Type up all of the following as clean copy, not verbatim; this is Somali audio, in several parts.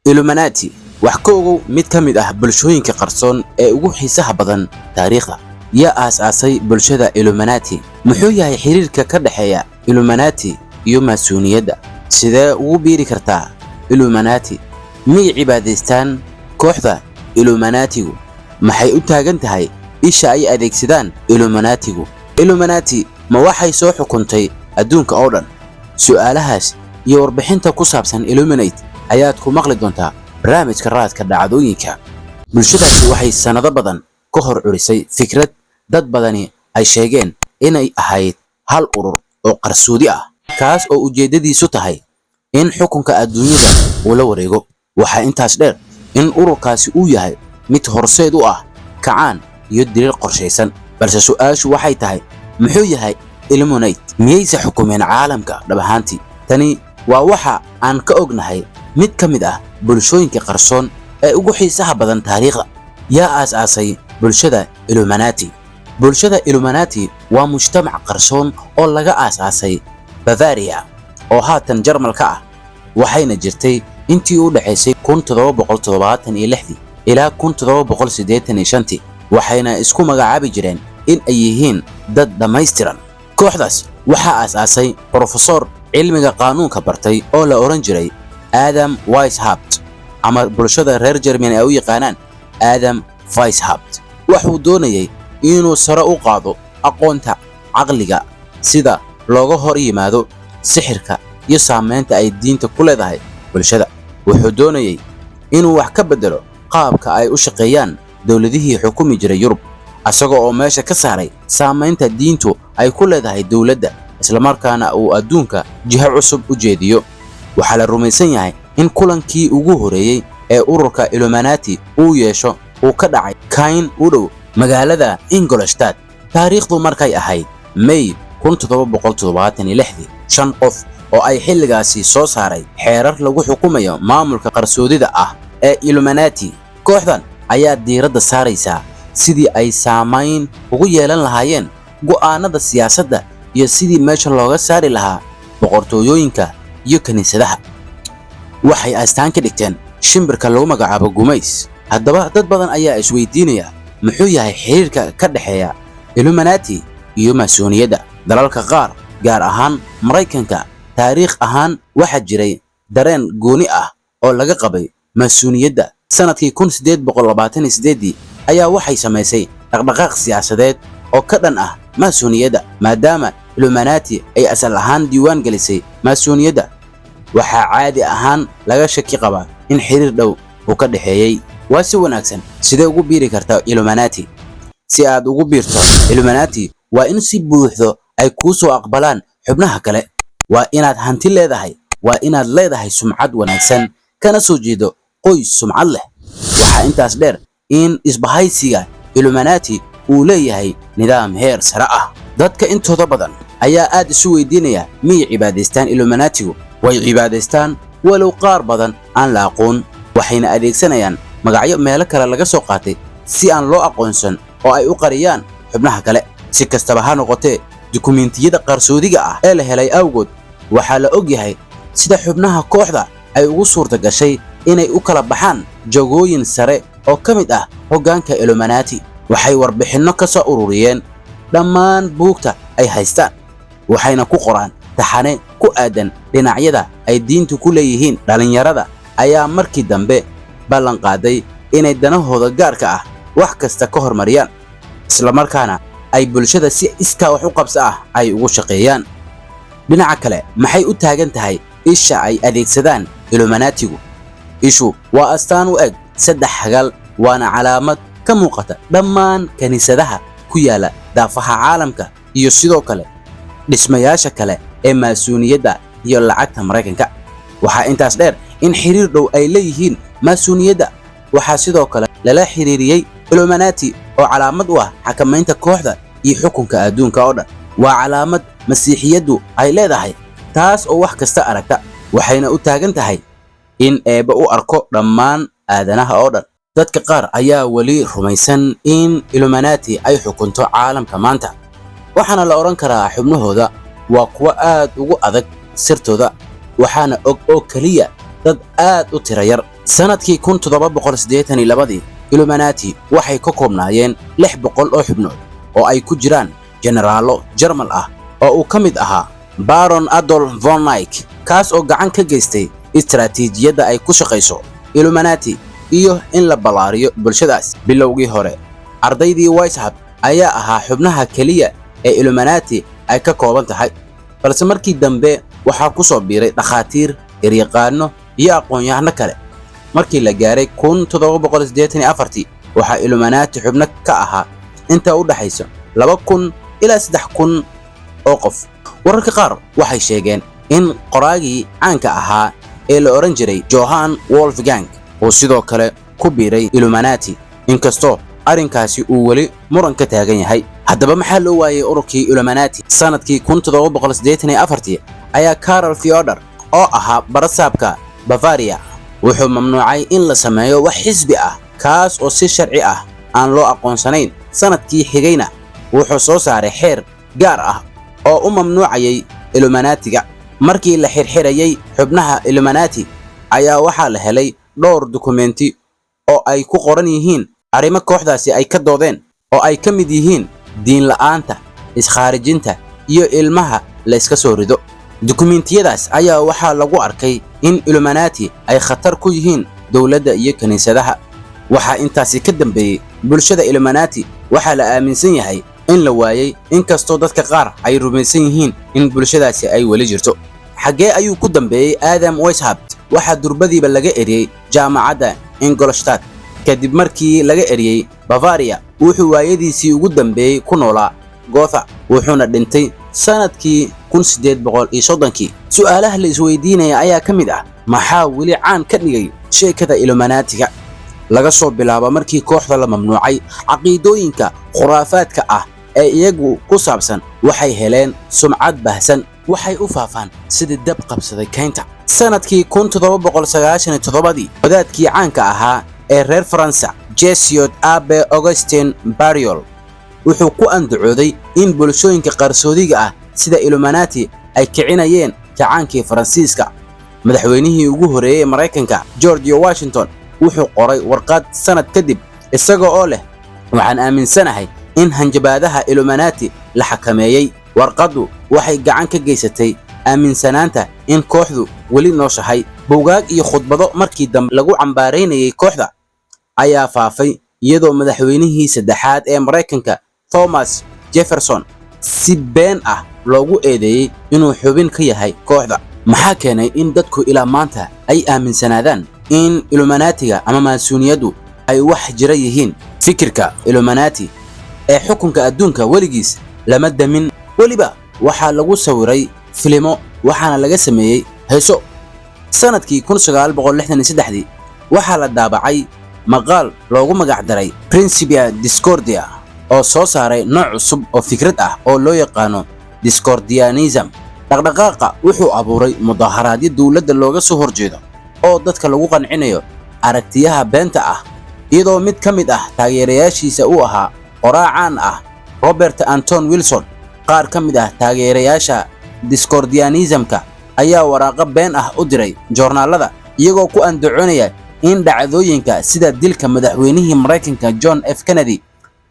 Illuminati wax ka ogow mid ka mid ah bulshooyinka qarsoon ee ugu xiisaha badan taariikhda. yaa aas-aasay bulshada Illuminati? Muxuu yahay xiriirka ka dhaxeeya Illuminati iyo Mas'uuliyadda? Sidee ugu biiri kartaa Illuminati? Miyay cibaadaystaan kooxda Illuminatigu? Maxay u taagan tahay isha ay adeegsadaan Illuminatigu? Illuminati ma waxay soo xukuntay adduunka oo dhan? Su'aalahaas iyo warbixinta ku saabsan Illuminati ayaad ku maqli doontaa barnaamijka raadka dhacdooyinka. Bulshadaasi waxay sanado badan ka hor curisay fikrad dad badani ay sheegeen inay ahayd hal urur oo qarsoodi ah, kaas oo ujeedadiisu tahay in xukunka adduunyada uu la wareego. Waxaa intaas dheer in ururkaasi uu yahay mid horseed u ah kacaan iyo dilil qorshaysan. Balse su'aashu waxay tahay, muxuu yahay Illuminati? Miyayse xukumeen caalamka dhab ahaantii? Tani waa waxa aan ka ognahay mid ka mid ah bulshooyinka qarsoon ee ugu xiisaha badan taariikhda. yaa aas-aasay bulshada Illuminati? Bulshada Illuminati waa mujtamac qarsoon oo laga aas-aasay Bavaria oo haatan Jarmalka ah, waxayna jirtay intii u dhaxaysay 1776 ilaa 1785, waxayna isku magacaabi jireen in ay yihiin dad dhammaystiran. Kooxdaas waxaa aas-aasay professor cilmiga qaanuunka bartay oo la oran jiray Adam Weishaupt, ama bulshada reer Germany ay u yaqaanaan Adam Weishaupt. Wuxuu doonayay inuu sare u qaado aqoonta caqliga, sida looga hor yimaado sixirka iyo saameynta ay diinta ku leedahay bulshada. Wuxuu doonayay inuu wax ka bedelo qaabka ay u shaqeeyaan dawladihii xukumi jiray Yurub, asagoo oo meesha ka saaray saameynta diintu ay ku leedahay dawladda, isla markaana uu adduunka jiha cusub u jeediyo. Waxaa la rumaysan yahay in kulankii ugu horeeyay ee ururka Illuminati uu yeesho uu ka dhacay Caen u dhow magaalada Ingolstadt. Taariikhdu markay ahayd May 1776, 5 qof oo ay xilligaasi soo saaray xeerar lagu xukumayo maamulka qarsoodida ah ee Illuminati. Kooxdan ayaa diiradda saaraysa sidii ay saameyn ugu yeelan lahaayeen go'aanada siyaasadda iyo sidii meesha looga saari lahaa boqortooyooyinka iyo kaniisadaha. Waxay astaan ka dhigteen shimbirka lagu magacaabo gumays. Haddaba dad badan ayaa isweydiinaya, muxuu yahay xiriirka ka dhaxeeya Illuminati iyo Mas'uuliyadda? Dalalka qaar, gaar ahaan Maraykanka, taariikh ahaan waxaa jiray dareen gooni ah oo laga qabay Mas'uuliyadda. Sanadkii 1828 ayaa waxay samaysay dhaqdhaqaaq siyaasadeed oo ka dhan ah Mas'uuliyadda. Maadaama Illuminati ay asal ahaan diiwaan gelisay Mas'uuliyadda, waxaa caadi ahaan laga shaki qabaa in xiriir dhow uu ka dhaxeeyay. Waa si wanaagsan sidee ugu biiri kartaa Illuminati? Si aad ugu biirto Illuminati, waa in si buuxdo ay kuu soo aqbalaan xubnaha kale. Waa inaad hanti leedahay, waa inaad leedahay sumcad wanaagsan, kana soo jeedo qoys sumcad leh. Waxaa intaas dheer in isbahaysiga Illuminati uu leeyahay nidaam heer sare ah. Dadka intooda badan ayaa aad isu weydiinaya, miyay cibaadaystaan Illuminatigu? Way cibaadaystaan, walow qaar badan aan la aqoon. Waxayna adeegsanayaan magacyo meelo kale laga soo qaatay si aan loo aqoonsan oo ay u qariyaan xubnaha kale. Si kastaba ha noqotee, dukumeentiyada qarsoodiga ah ee la helay awgood, waxaa la og yahay sida xubnaha kooxda ay ugu suurta gashay inay u kala baxaan jagooyin sare oo ka mid ah hoggaanka Illuminati. Waxay warbixinno ka soo ururiyeen dhammaan buugta ay haystaan, waxayna ku qoraan taxane ku aadan dhinacyada ay diintu ku leeyihiin. Dhalinyarada ayaa markii dambe ballan qaaday inay danahooda gaarka ah wax kasta ka hormariyaan, isla markaana ay bulshada si iskaa wax u qabso ah ay ugu shaqeeyaan. Dhinaca kale, maxay u taagan tahay isha ay adeegsadaan Illuminatigu? Ishu waa astaan u eg 3 xagal, waana calaamad ka muuqata dhammaan kaniisadaha ku yaala daafaha caalamka iyo sidoo kale dhismayaasha kale ee Mas'uuliyadda iyo lacagta Maraykanka. Waxaa intaas dheer in xiriir dhow ay leeyihiin Mas'uuliyadda. Waxaa sidoo kale lala xiriiriyay Illuminati oo calaamad u ah xakamaynta kooxda iyo xukunka adduunka oo dhan. Waa calaamad Masiixiyaddu ay leedahay, taas oo wax kasta aragta, waxayna u taagan tahay in Eebbe u arko dhammaan aadanaha oo dhan. Dadka qaar ayaa weli rumaysan in Illuminati ay xukunto caalamka maanta, waxaana la oran karaa xubnahooda waa kuwa aad ugu adag sirtooda, waxaana og oo kaliya dad aad u tiro yar. sanadkii 1782 Illuminati waxay ka koobnaayeen 600 oo xubnood oo ay ku jiraan generaalo Jarmal ah oo uu ka mid ahaa Baron Adolf von Eyck kaas oo gacan ka geystay istiraatiijiyadda ay ku shaqeyso Illuminati iyo in la balaariyo bulshadaas. bilowgii hore ardaydii Weishaupt ayaa ahaa xubnaha kaliya ee Illuminati ay ka kooban tahay, balse markii dambe waxaa ku soo biiray dhakhaatiir, garyaqaano iyo aqoon-yahano kale. markii la gaaray 1784 waxaa Illuminati xubno ka ahaa inta u dhaxaysa 2000 ilaa 3000 oo qof. wararka qaar waxay sheegeen in qoraagii caanka ahaa ee la oran jiray Johann Wolfgang oo sidoo kale ku biiray Illuminati, inkastoo arrinkaasi uu weli muran ka taagan yahay. haddaba maxaa loo waayay ururkii Illuminati? sanadkii 1784 ayaa Karl Theodor oo ahaa barasaabka Bavaria wuxuu mamnuucay in la sameeyo wax xisbi ah kaas oo si sharci ah aan loo aqoonsanayn. sanadkii xigayna wuxuu soo saaray xeer gaar ah oo u mamnuucayay Illuminatiga. markii la xirxirayay xubnaha Illuminati ayaa waxaa la helay dhowr dukumeenti oo ay ku qoran yihiin arrimo kooxdaasi ay ka doodeen oo ay ka mid yihiin diin la'aanta, iskhaarijinta iyo ilmaha la iska soo rido. dukumeentiyadaas ayaa waxaa lagu arkay in Illuminati ay khatar ku yihiin dowladda iyo kaniisadaha. waxaa intaasi ka dambeeyay bulshada Illuminati waxaa la aaminsan yahay in la waayay, inkastoo dadka qaar ay rumaysan yihiin in bulshadaasi ay weli jirto. xagee ayuu ku dambeeyay Adam Weishaupt? waxaa durbadiiba laga eriyay jaamacadda Ingolstadt kadib markii laga eriyay Bavaria. wuxuu waayadiisii ugu dambeeyay ku noolaa Gotha wuxuuna dhintay sanadkii 1830. su'aalaha la isweydiinaya ayaa ka mid ah maxaa weli caan ka dhigay sheekada Illuminatiga? laga soo bilaabo markii kooxda la mamnuucay, caqiidooyinka khuraafaadka ah ee iyagu ku saabsan waxay heleen sumcad baahsan. waxay u faafaan sidii dab qabsaday keynta. sanadkii 1797 wadaadkii caanka ahaa ee reer Faransa Jesuit Abbe Augustin Barriol wuxuu ku andacooday in bulshooyinka qarsoodiga ah sida Illuminati ay kicinayeen kacaankii Faransiiska. madaxweynihii ugu horeeyay Mareykanka George Washington wuxuu qoray warqad sanad kadib isagoo oo leh waxaan aaminsanahay in hanjabaadaha Illuminati la xakameeyay. warqadu waxay gacan ka geysatay aaminsanaanta in kooxdu weli nooshahay. buugaag iyo khudbado markii dambe lagu cambaareynayay kooxda ayaa faafay, iyadoo madaxweynihii saddexaad ee Mareykanka Thomas Jefferson si been ah loogu eedeeyay inuu xubin ka yahay kooxda. maxaa keenay in dadku ilaa maanta ay aaminsanaadaan in Illuminatiga ama maasuuniyadu ay wax jira yihiin? fikirka Illuminati ee xukunka adduunka weligiis lama damin. weliba waxaa lagu sawiray filimo, waxaana laga sameeyay heeso. sanadkii 1963 waxaa la daabacay maqaal loogu magac daray Principia Discordia oo soo saaray nooc cusub oo fikrad ah oo loo yaqaano Discordianism. dhaqdhaqaaqa wuxuu abuuray mudaharaadyo dowladda looga soo horjeedo oo dadka lagu qancinayo aragtiyaha beenta ah, iyadoo mid ka mid ah taageerayaashiisa uu ahaa qoraa caan ah Robert Anton Wilson. qaar ka mid ah taageerayaasha Discordianismka ayaa waraaqo been ah u diray joornaalada iyagoo ku andacoonaya in dhacdooyinka sida dilka madaxweynihii Mareykanka John F. Kennedy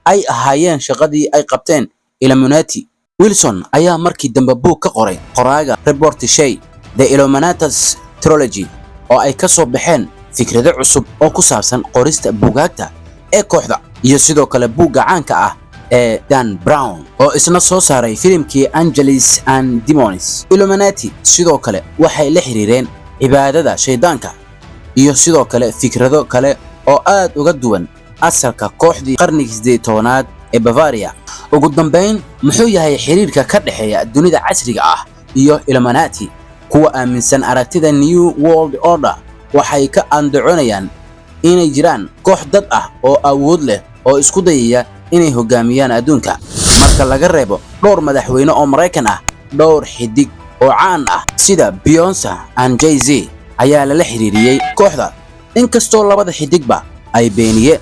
ay ahaayeen shaqadii ay qabteen Illuminati. Wilson ayaa markii dambe buug ka qoray qoraaga Robert Shea The Illuminatus Trilogy oo ay ka soo baxeen fikrado cusub oo ku saabsan qorista buugaagta ee kooxda, iyo sidoo kale buugga caanka ah ee Dan Brown oo isna soo saaray filimkii Angels and Demons. Illuminati sidoo kale waxay la xiriireen cibaadada shaydaanka iyo sidoo kale fikrado kale oo aad uga duwan asalka kooxdii qarnigii 18aad ee Bavaria. ugu dambeyn, muxuu yahay xiriirka ka dhaxeeya dunida casriga ah iyo Illuminati? kuwa aaminsan aragtida New World Order waxay ka andacoonayaan inay jiraan koox dad ah oo awood leh oo isku dayaya inay hogaamiyaan adduunka. marka laga reebo dhowr madaxweyne oo Mareykan ah, dhowr xidig oo caan ah sida Beyoncé and Jay-Z ayaa la xiriiriyay kooxda, inkastoo labada xidigba ay beeniyeen.